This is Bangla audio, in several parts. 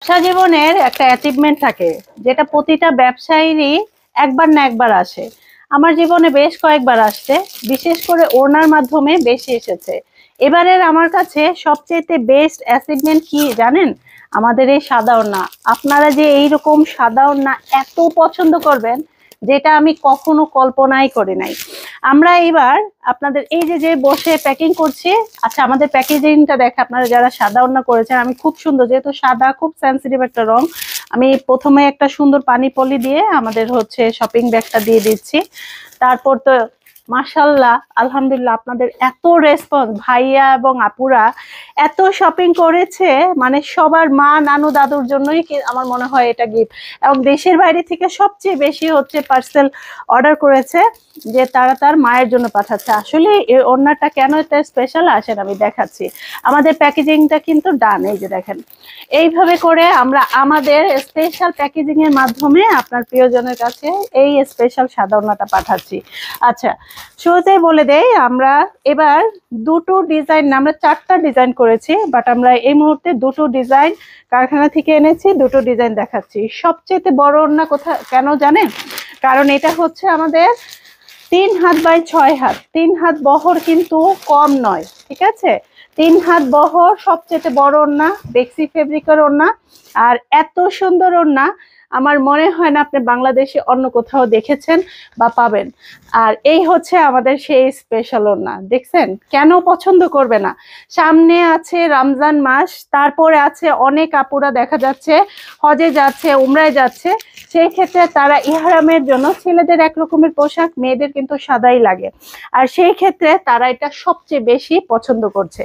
ব্যবসা জীবনের একটা অ্যাচিভমেন্ট থাকে, যেটা প্রতিটা ব্যবসায়ীরই একবার না একবার আসে। আমার জীবনে বেশ কয়েকবার আসছে, বিশেষ করে ওড়নার মাধ্যমে বেশি এসেছে। এবারের আমার কাছে সবচেয়ে বেস্ট অ্যাচিভমেন্ট কি জানেন? আমাদের এই সাদা ওড়না। আপনারা যে এইরকম সাদা ওড়না এত পছন্দ করবেন, যেটা আমি কখনো কল্পনাই করি নাই। আমরা এবার আপনাদের এই যে যে বসে প্যাকিং করছি, আচ্ছা আমাদের প্যাকেজিংটা দেখে আপনারা যারা সাদা ওড়না করেছেন, আমি খুব সুন্দর, যেহেতু সাদা খুব সেন্সিটিভ একটা রং, আমি প্রথমে একটা সুন্দর পানি পলি দিয়ে আমাদের হচ্ছে শপিং ব্যাগটা দিয়ে দিচ্ছি। তারপর তো মাশাল্লাহ আলহামদুলিল্লাহ, আপনাদের এত রেসপন্স, ভাইয়া এবং আপুরা এত শপিং করেছে, মানে সবার মা নানু দাদুর জন্যই আমার মনে হয় এটা গিফট। এবং দেশের বাইরে থেকে সবচেয়ে বেশি হচ্ছে পার্সেল অর্ডার করেছে, যে তারা তার মায়ের জন্য পাঠাচ্ছে। আসলে এই ওড়নাটা কেন এটা স্পেশাল আসেন আমি দেখাচ্ছি। আমাদের প্যাকেজিংটা কিন্তু ডান, এই যে দেখেন, এইভাবে করে আমরা আমাদের স্পেশাল প্যাকেজিং এর মাধ্যমে আপনার প্রিয়জনের কাছে এই স্পেশাল সাদা ওড়নাটা পাঠাচ্ছি। আচ্ছা, শুরুতেই বলে দেই, আমরা এবার দুটো ডিজাইন, আমরা চারটা ডিজাইন করেছি, বাট আমরা এই মুহূর্তে দুটো ডিজাইন কারখানা থেকে এনেছি, দুটো ডিজাইন দেখাচ্ছি। সবচেয়ে বড় ওড়না কোথা কেন জানেন? কারণ এটা হচ্ছে আমাদের 3 হাত বাই 6 হাত, 3 হাত বহর কিন্তু কম নয়, ঠিক আছে? 3 হাত বহর, সবচেয়ে বড় ওড়না, বেক্সি ফেব্রিকের ওড়না। আর এত সুন্দর ওড়না আমার মনে হয় না আপনি বাংলাদেশে অন্য কোথাও দেখেছেন বা পাবেন। আর এই হচ্ছে আমাদের সেই স্পেশাল ওড়না, দেখছেন? কেন পছন্দ করবে না? সামনে আছে রমজান মাস, তারপরে আছে অনেক আপুরা দেখা যাচ্ছে হজে যাচ্ছে, উমরায় যাচ্ছে, সেই ক্ষেত্রে তারা ইহরামের জন্য ছেলেদের এক রকমের পোশাক, মেয়েদের কিন্তু সাদাই লাগে, আর সেই ক্ষেত্রে তারা এটা সবচেয়ে বেশি পছন্দ করছে।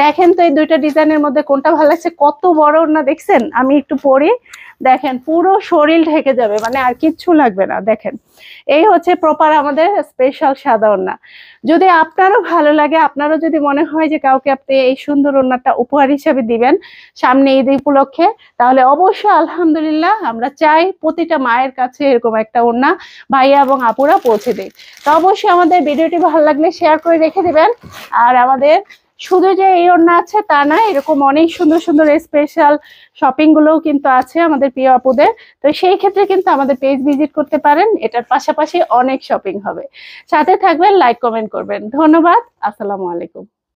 দেখেন তো এই দুইটা ডিজাইনের মধ্যে কোনটা ভালো লাগছে? কত বড় ওড়না দেখছেন? আমি একটু পরি, দেখেন পুরো শরীর ঢেকে যাবে, মানে আর কিচ্ছু লাগবে না। দেখেন, এই হচ্ছে প্রপার আমাদের স্পেশাল সাদা ওড়না। যদি আপনারও ভালো লাগে, আপনারও যদি মনে হয় যে কাউকে আপনি এই সুন্দর ওড়নাটা উপহার হিসাবে দিবেন সামনে ঈদ উপলক্ষে, তাহলে অবশ্যই আলহামদুলিল্লাহ আমরা চাই প্রতিটা মায়ের কাছে এরকম একটা ওড়না ভাইয়া এবং আপুরা পৌঁছে দেয়। তো অবশ্যই আমাদের ভিডিওটি ভালো লাগলে শেয়ার করে রেখে দিবেন। আর আমাদের শুধু যে এই ওড়না আছে তা না, এরকম অনেক সুন্দর সুন্দর স্পেশাল শপিং গুলোও কিন্তু আছে আমাদের প্রিয় আপুদের। তো সেই ক্ষেত্রে কিন্তু আমাদের পেজ ভিজিট করতে পারেন, এটার পাশাপাশি অনেক শপিং হবে। সাথে থাকবেন, লাইক কমেন্ট করবেন। ধন্যবাদ, আসসালামু আলাইকুম।